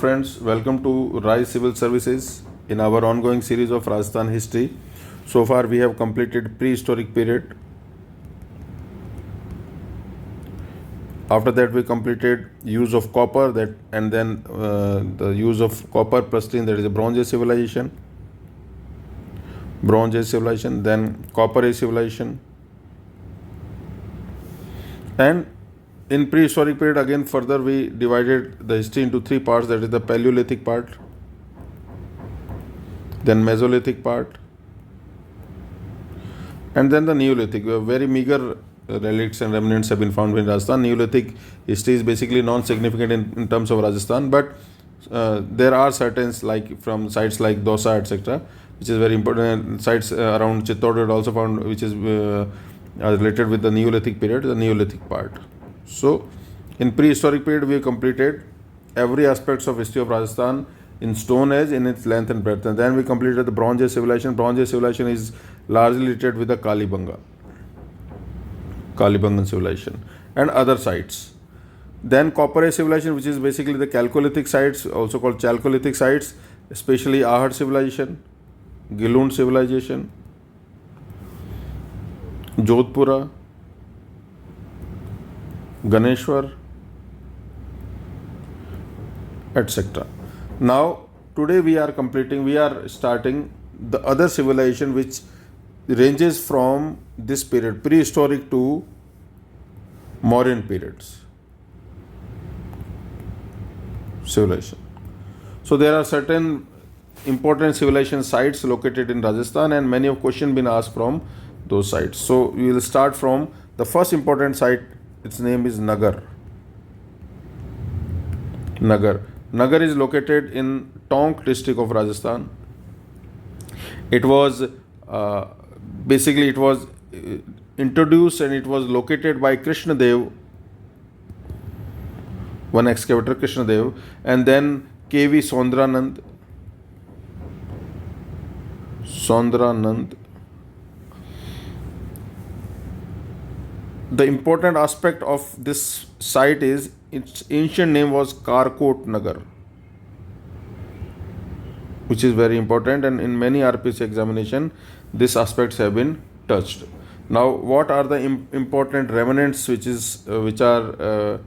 friends, welcome to RAS Civil Services in our ongoing series of Rajasthan History. So far we have completed prehistoric period. After that we completed use of copper and then the use of copper plus tin, that is a Bronze Age civilization. Then Copper Age civilization. And in prehistoric period again further we divided the history into three parts, that is the Paleolithic part, then Mesolithic part, and then the Neolithic. Very meager relics and remnants have been found in Rajasthan. Neolithic history is basically non-significant in terms of Rajasthan, but there are certain like from sites like Dosa etc., which is very important. Sites around Chittorgarh also found, which is related with the Neolithic period, the Neolithic part. So, in prehistoric period, we completed every aspects of history of Rajasthan in Stone Age in its length and breadth. And then we completed the Bronze Age civilization. Bronze Age civilization is largely related with the Kalibangan civilization and other sites. Then Copper Age civilization, which is basically the Chalcolithic sites, also called Chalcolithic sites, especially Ahar civilization, Gilund civilization, Jodhpura, Ganeshwar, etc. Now, today we are starting the other civilization which ranges from this period, prehistoric to Mauryan periods civilization. So, there are certain important civilization sites located in Rajasthan and many of questions been asked from those sites. So, we will start from the first important site. Its name is Nagar. Nagar is located in Tonk district of Rajasthan. It was introduced and it was located by Krishna Dev, one excavator Krishna Dev, and then K.V. Sondranand. The important aspect of this site is its ancient name was Karkot Nagar, which is very important, and in many RPC examination these aspects have been touched. Now, what are the important remnants which are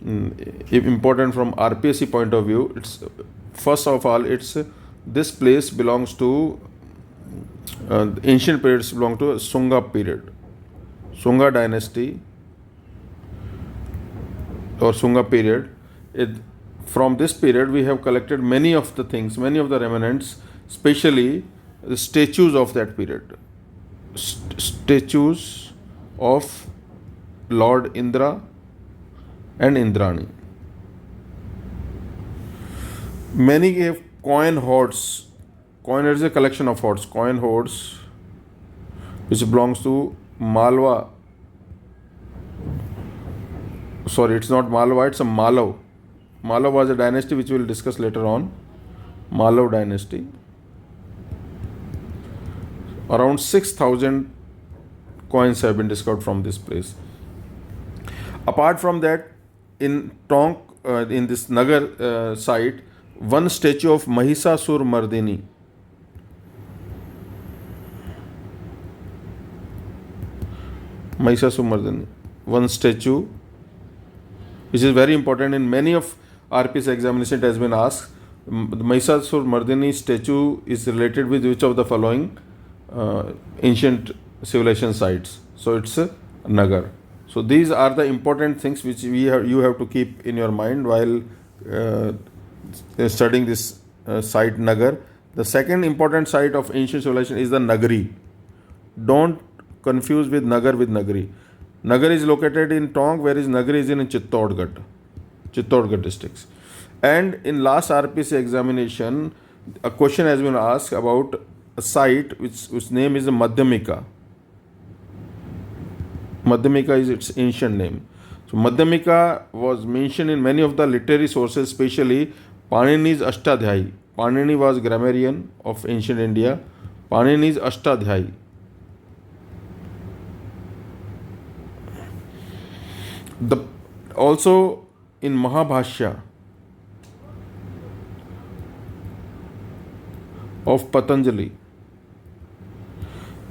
important from RPSC point of view? It's first of all, this place belongs to ancient periods belong to Sunga period. Sunga dynasty or Sunga period. From this period we have collected many of the things, many of the remnants, especially the statues of that period. Statues of Lord Indra and Indrani. Many have coin hoards. Coin is a collection of hoards. Coin hoards which belongs to Malwa. Sorry, it's not Malwa, it's a Malav. Malav was a dynasty which we will discuss later on. Malav dynasty. Around 6,000 coins have been discovered from this place. Apart from that, in Tonk, in this Nagar site, one statue of Mahisasur Mardini. One statue which is very important in many of RPS examination. It has been asked, the Mahisasur Mardini statue is related with which of the following ancient civilization sites? So it's Nagar. So these are the important things which you have to keep in your mind while studying this site Nagar. The second important site of ancient civilization is the Nagari. Don't confused with Nagari. Nagar is located in Tonk, whereas Nagari is in Chittorgarh districts. And in last RPC examination, a question has been asked about a site whose name is Madhyamika. Madhyamika is its ancient name. So Madhyamika was mentioned in many of the literary sources, especially Panini's Ashtadhyayi. Panini was grammarian of ancient India. Panini's Ashtadhyayi. Also in Mahabhashya, of Patanjali.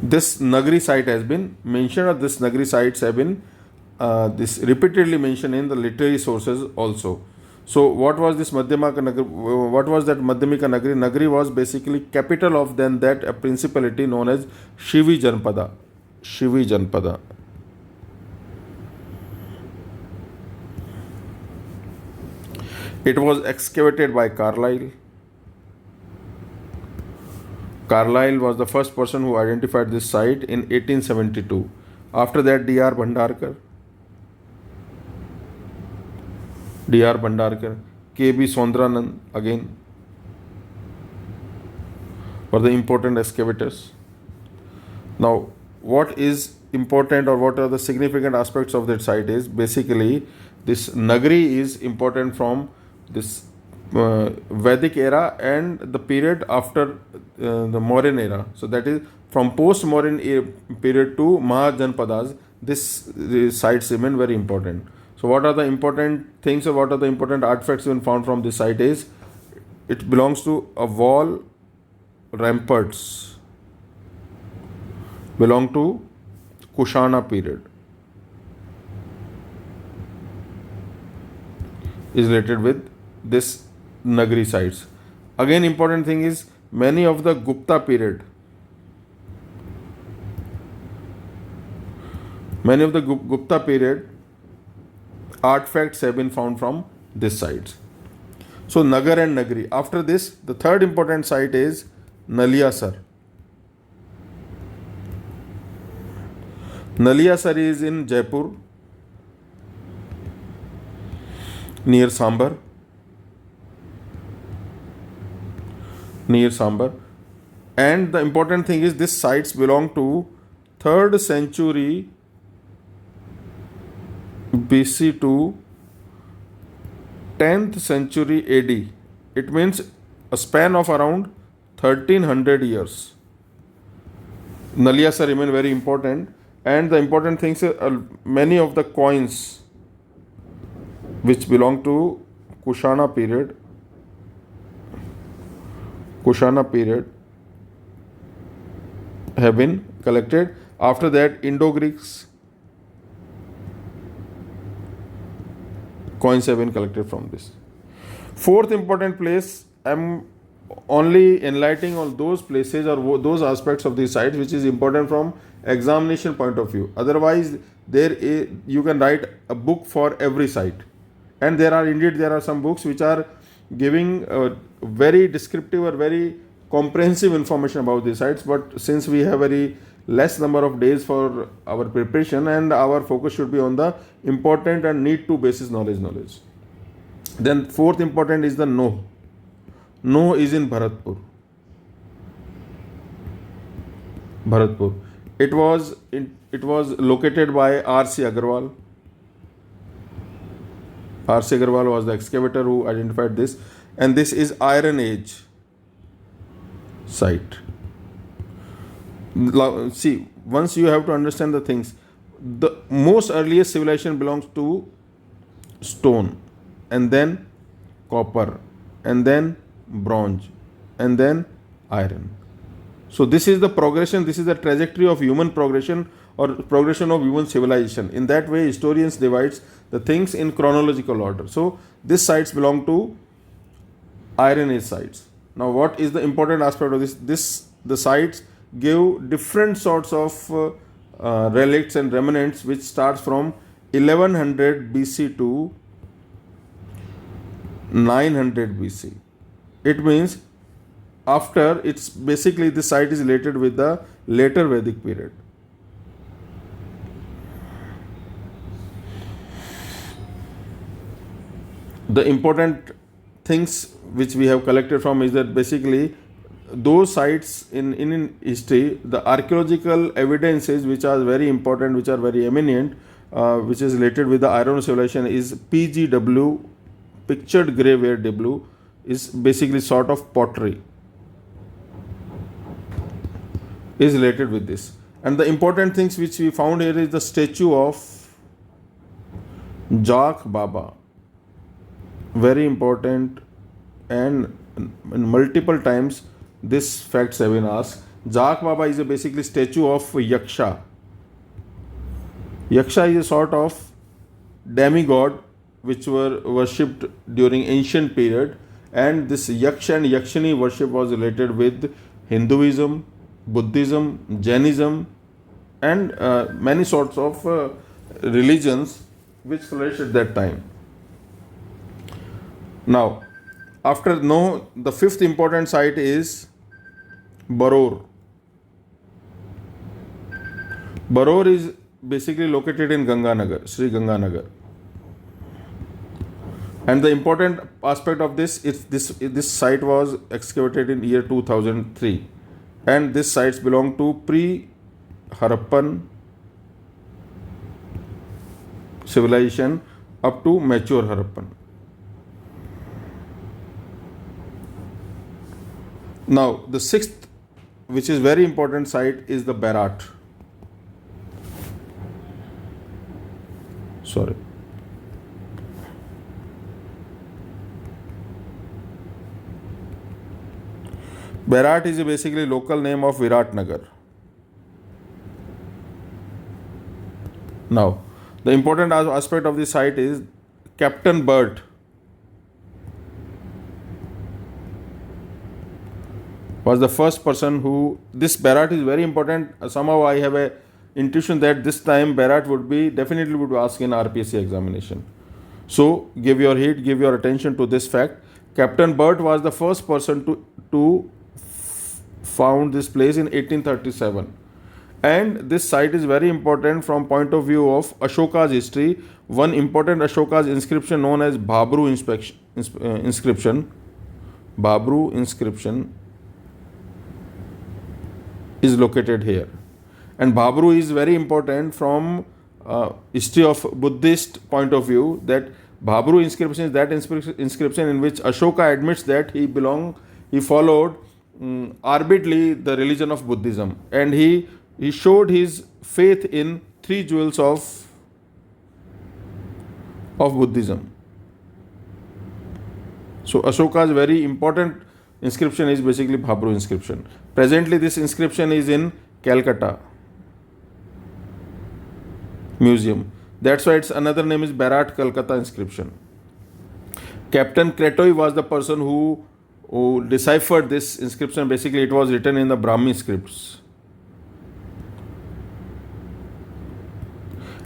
This Nagari site has been mentioned, or this Nagari sites have been this repeatedly mentioned in the literary sources also. So what was this Madhyamaka Nagari? What was that Madhyamika Nagari? Nagari was basically capital of then that a principality known as Shivi Janpada. Shivi Janpada. It was excavated by Carlyle. Carlyle was the first person who identified this site in 1872. After that, D.R. Bhandarkar, K.B. Sondranand again were the important excavators. Now, what is important, or what are the significant aspects of that site is basically this Nagari is important from this Vedic era and the period after the Mauryan era. So that is from post-Mauryan period to Mahajanpadas, these sites remain very important. So what are the important things, or what are the important artifacts when found from this site is, it belongs to a wall ramparts, belong to Kushana period, is related with this Nagari sites. Again, important thing is many of the Gupta period, artifacts have been found from this sites. So Nagar and Nagari. After this, the third important site is Naliyasar. Naliyasar is in Jaipur, near Sambar. And the important thing is these sites belong to 3rd century BC to 10th century AD. It means a span of around 1300 years. Naliyasar remain very important, and the important things are many of the coins which belong to Kushana period have been collected. After that, Indo-Greeks coins have been collected from this. Fourth important place, I am only enlightening on those places or those aspects of the sites which is important from examination point of view. Otherwise, you can write a book for every site, and there are some books which are giving very descriptive or very comprehensive information about these sites. But since we have very less number of days for our preparation, and our focus should be on the important and need to basis knowledge. Then fourth important is the No. No is in Bharatpur. It was located by R.C. Agarwal. R.C. Agarwal was the excavator who identified this, and this is Iron Age site. See, once you have to understand the things, the most earliest civilization belongs to stone, and then copper, and then bronze, and then iron. So this is the progression, this is the trajectory of human progression or progression of human civilization. In that way, historians divides the things in chronological order. So these sites belong to Iron Age sites. Now, what is the important aspect of this? The sites give different sorts of relicts and remnants, which starts from 1100 BC to 900 BC. It means after, it's basically the site is related with the later Vedic period. The important things which we have collected from is that basically those sites in history, the archaeological evidences which are very important, which are very eminent, which is related with the Iron Civilization is PGW, pictured graveware W, is basically sort of pottery, is related with this. And the important things which we found here is the statue of Jak Baba, very important, and multiple times This facts have been asked. Jak Baba is a basically statue of Yaksha. Yaksha is a sort of demigod which were worshipped during ancient period, and this Yaksha and Yakshini worship was related with Hinduism, Buddhism, Jainism, and many sorts of religions which flourished at that time. Now, after the fifth important site is Baror. Baror is basically located in Ganganagar, Sri Ganganagar. And the important aspect of this is this site was excavated in year 2003, and this sites belong to pre-Harappan civilization up to mature Harappan. Now, the sixth, which is very important site, is the Berat. Sorry. Berat is basically local name of Viratnagar. Now, the important aspect of the site is Captain Bert was the first person who, this Berat is very important. Somehow I have a intuition that this time Berat would be asked in RPSC examination. So give your heed, give your attention to this fact. Captain Bert was the first person to found this place in 1837, and this site is very important from point of view of Ashoka's history. One important Ashoka's inscription known as Babru inscription. Babru inscription is located here, and Babru is very important from history of Buddhist point of view. That Babru inscription is that inscription in which Ashoka admits that he followed arbitrarily the religion of Buddhism, and he showed his faith in three jewels of Buddhism. So Ashoka's very important inscription is basically Babru inscription. Presently this inscription is in Calcutta Museum. That's why its another name is Berat Calcutta inscription. Captain Kretoi was the person who deciphered this inscription. Basically it was written in the Brahmi scripts.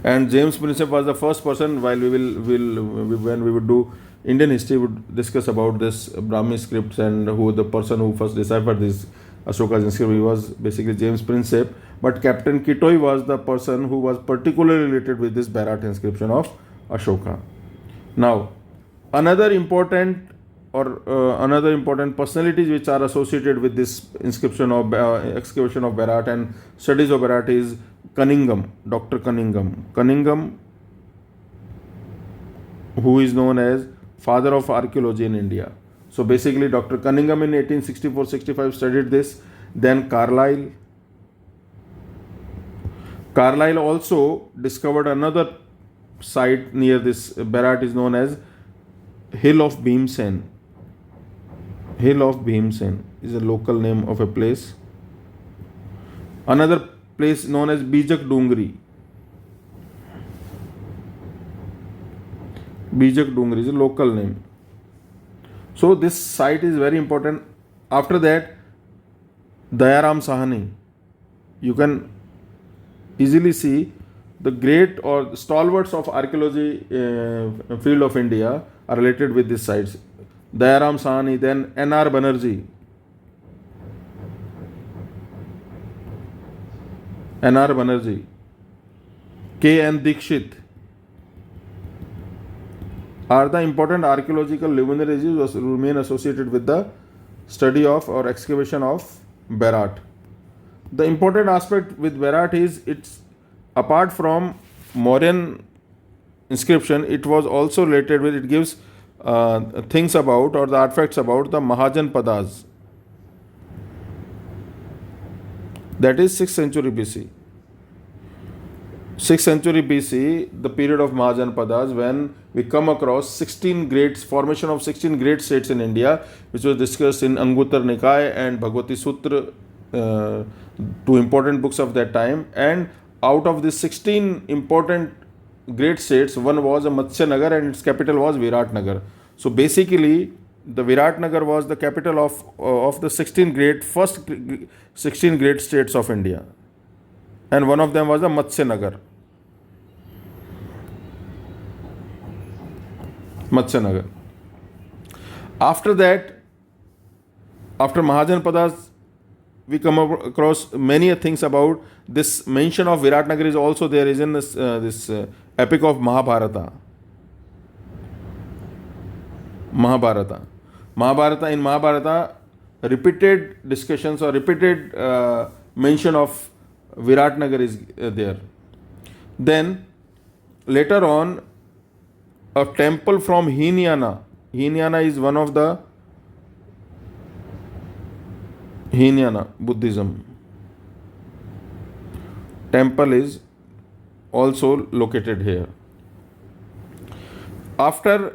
And James Prinsep was the first person, while when we would do Indian history, would discuss about this Brahmi scripts and who the person who first deciphered this Ashoka's inscription was basically James Prinsep. But Captain Kitoi was the person who was particularly related with this Berat inscription of Ashoka. Now, another important personalities which are associated with this inscription of excavation of Berat and studies of Berat is Cunningham, Dr. Cunningham. Cunningham, who is known as father of archaeology in India. So basically Dr. Cunningham in 1864-65 studied this. Then Carlyle also discovered another site near this Berat is known as Hill of Bhimsen. Hill of Bhimsen is a local name of a place. Another place known as Bijak Dungri. Bijak Dungri is a local name. So this site is very important. After that, Dayaram Sahani. You can easily see the great or stalwarts of archaeology field of India are related with these sites. Dayaram Sahani, then N.R. Banerjee. N.R. Banerjee. K.N. Dikshit are the important archaeological luminaries who remain associated with the study of or excavation of Berat. The important aspect with Berat is it's apart from Mauryan inscription, it was also related with, it gives things about or the artifacts about the Mahajan Padas. That is 6th century BC. 6th century BC, the period of Mahajanpadas, when we come across 16 great formation of 16 great states in India, which was discussed in Angutar Nikaya and Bhagavati Sutra, two important books of that time. And out of these 16 important great states, one was a Matsya Nagar and its capital was Viratnagar. So basically, the Viratnagar was the capital of the 16 great states of India, and one of them was the Matsya Nagar. Matsya Nagar. After that, after Mahajanpadas, we come across many things about this. Mention of Viratnagar is also there is in this epic of Mahabharata. In Mahabharata, repeated discussions or repeated mention of Viratnagar is there. Then later on, a temple from Hinayana. Hinayana is one of the Hinayana Buddhism. Temple is also located here. After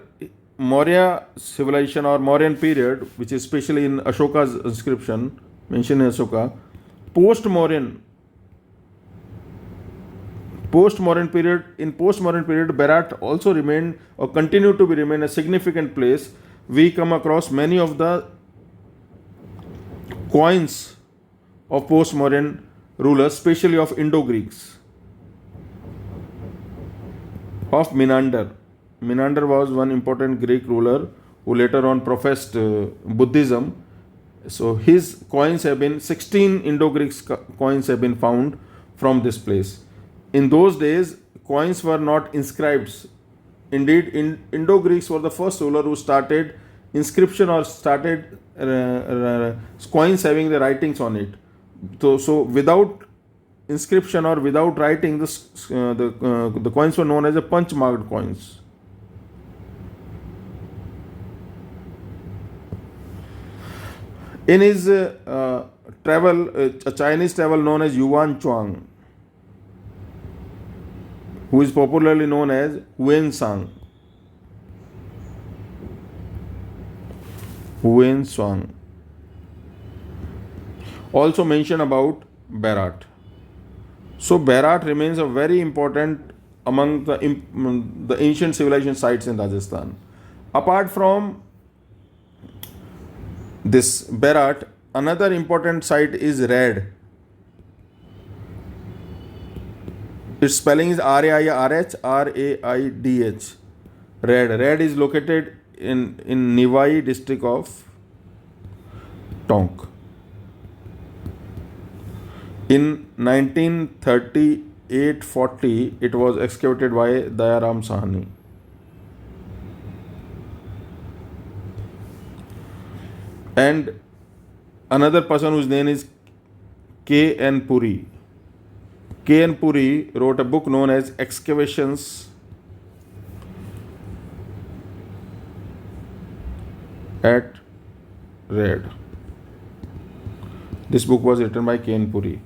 Maurya civilization or Mauryan period, which is especially in Ashoka's inscription, mentioned in Ashoka, post-Mauryan period, Berat also remained or continued to remain a significant place. We come across many of the coins of post-Mauryan rulers, especially of Indo-Greeks, of Menander. Menander was one important Greek ruler who later on professed Buddhism. So his coins have been 16 Indo-Greek coins have been found from this place. In those days, coins were not inscribed. Indeed, Indo-Greeks were the first ruler who started inscription or started coins having the writings on it. So without inscription or without writing, the coins were known as a punch-marked coins. In his travel, a Chinese travel known as Yuan Chuang, who is popularly known as Huan Sang. Also mention about Berat. So Berat remains a very important among the ancient civilization sites in Rajasthan. Apart from this Berat, another important site is Raid. Its spelling is Raidh. Raid is located in Nivai district of Tonk. In 1938-40, it was excavated by Dayaram Sahani. And another person whose name is K.N. Puri. K.N. Puri wrote a book known as Excavations at Raid. This book was written by K.N. Puri.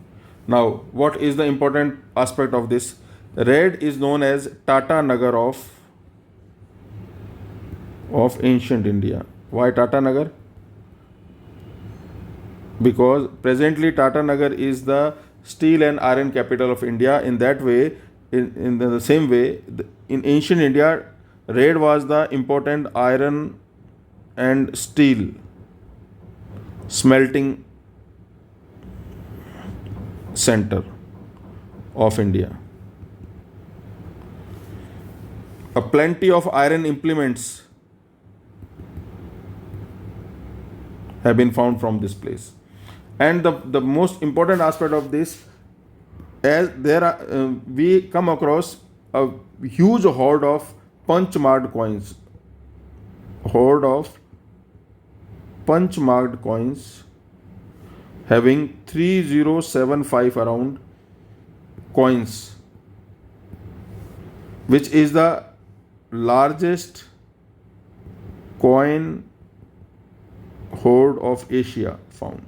Now, what is the important aspect of this? Raid is known as Tata Nagar of ancient India. Why Tata Nagar? Because presently Tata Nagar is the steel and iron capital of India. In that way, in the same way, in ancient India, Raid was the important iron and steel smelting center of India. A plenty of iron implements have been found from this place. And the most important aspect of this, as there are, we come across a huge hoard of punch-marked coins. Hoard of punch-marked coins having 3075 around coins, which is the largest coin hoard of Asia found.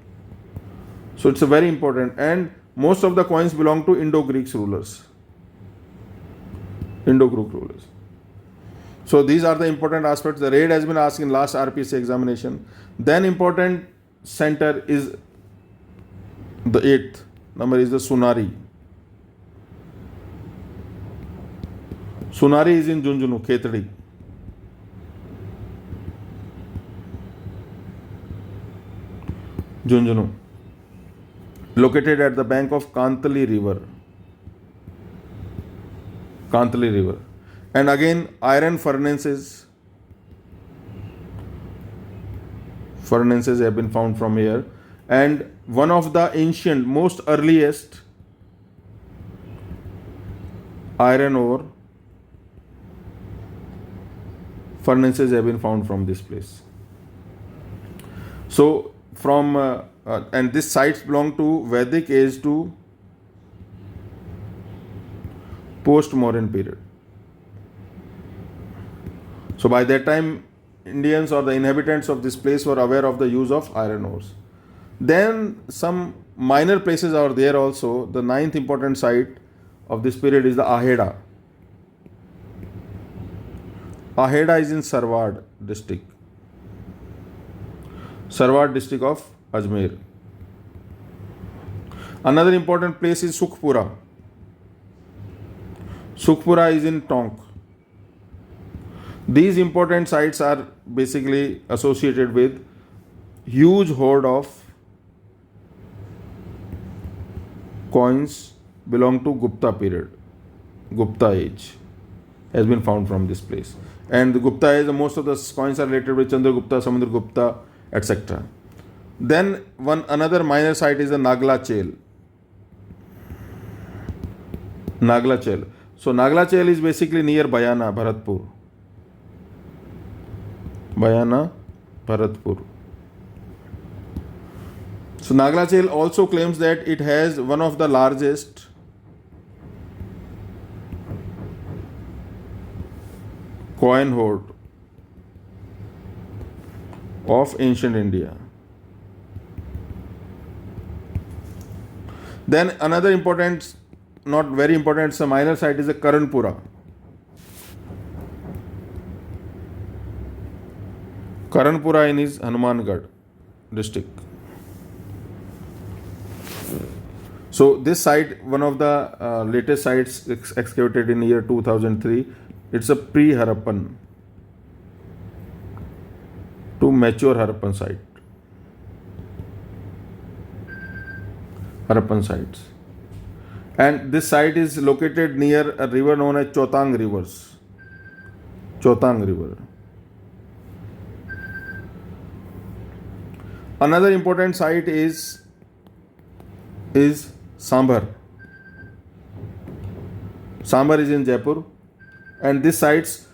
So it's a very important, and most of the coins belong to Indo-Greek rulers. Indo-Group rulers. So these are the important aspects. The raid has been asked in last RPC examination. Then important center is the 8th number is the Sunari. Sunari is in Junjunu, Khetadi. Junjunu. Located at the bank of Kantali River. Kantali River. And again, iron furnaces have been found from here. And one of the ancient, most earliest iron ore furnaces have been found from this place. So, from and these sites belong to Vedic age to post-modern period. So by that time, Indians or the inhabitants of this place were aware of the use of iron ores. Then some minor places are there also. The 9th important site of this period is the Aheda. Aheda is in Sarwad district. Sarwad district of Ajmer. Another important place is Sukhpura. Sukhpura is in Tonk. These important sites are basically associated with huge hoard of coins belong to Gupta period. Gupta age has been found from this place. And the Gupta age, most of the coins are related with Chandragupta, Samudragupta, etc. Then another minor site is the Nagla Chel. Nagla Chel. So Nagla Chel is basically near Bayana, Bharatpur. Bayana, Bharatpur. So Nagla Chel also claims that it has one of the largest coin hoard of ancient India. Then another important, not very important, it's a minor site is the Karanpura. Karanpura in is Hanumangarh district. So this site, one of the latest sites excavated in year 2003, it's a pre-Harappan to mature Harappan site. Harappan sites. And this site is located near a river known as Chotang Rivers. Chotang River. Another important site is Sambar. Sambar is in Jaipur, and these sites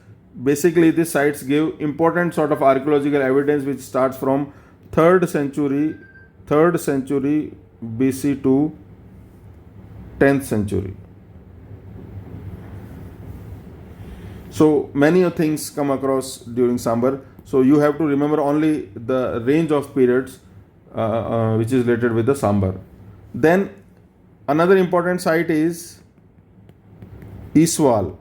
give important sort of archaeological evidence which starts from 3rd century BC to 10th century. So many things come across during Sambar. So you have to remember only the range of periods which is related with the Sambar. Then another important site is Iswal.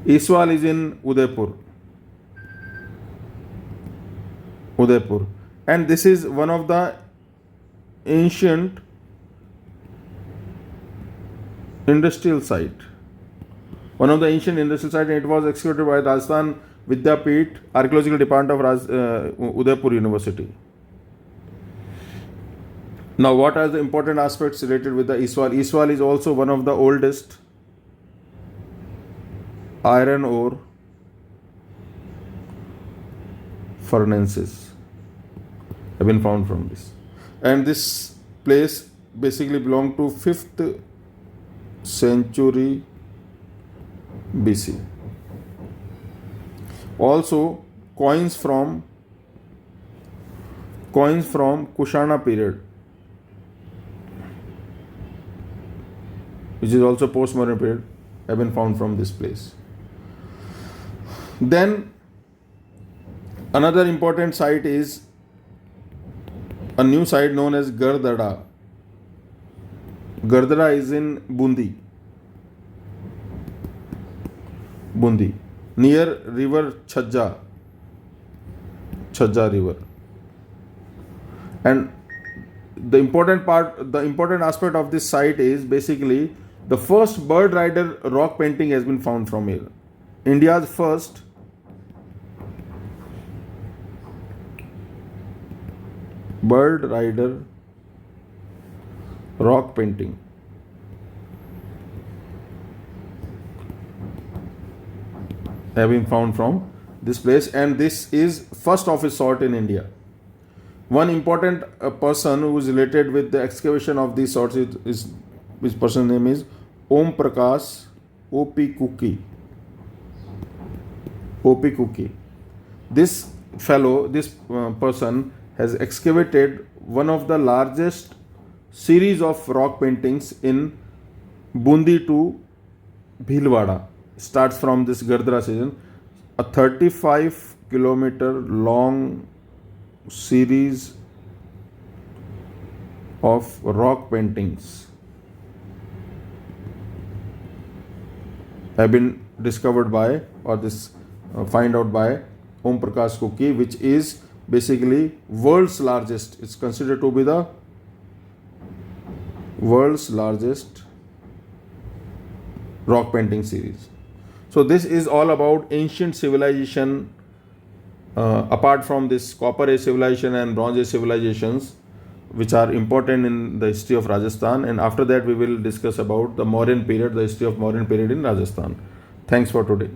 Iswal is in Udaipur. And this is one of the ancient industrial site. One of the ancient industrial site, and it was excavated by Rajasthan Vidyapeeth Archaeological Department of Udaipur University. Now, what are the important aspects related with the Iswal? Iswal is also one of the oldest iron ore furnaces have been found from this. And this place basically belonged to 5th century BC. Also, coins from Kushana period, which is also post-modern period, have been found from this place. Then another important site is a new site known as Gardada. Gardada is in Bundi. Bundi, near river Chajja river. And the important aspect of this site is basically the first bird rider rock painting has been found from here. India's first bird rider rock painting have been found from this place, and this is first of its sort in India. One important person who is related with the excavation of these sorts is his person's name is Om Prakash O.P. Kuki. This person has excavated one of the largest series of rock paintings in Bundi to Bhilwada. Starts from this Gardra season, a 35-kilometer long series of rock paintings have been discovered by, or this find out by Om Prakash Kuki, which is basically world's largest. It's considered to be the world's largest rock painting series. So this is all about ancient civilization. Apart from this Copper Age civilization and Bronze Age civilizations, which are important in the history of Rajasthan, and after that we will discuss about the Mauryan period, the history of Mauryan period in Rajasthan. Thanks for today.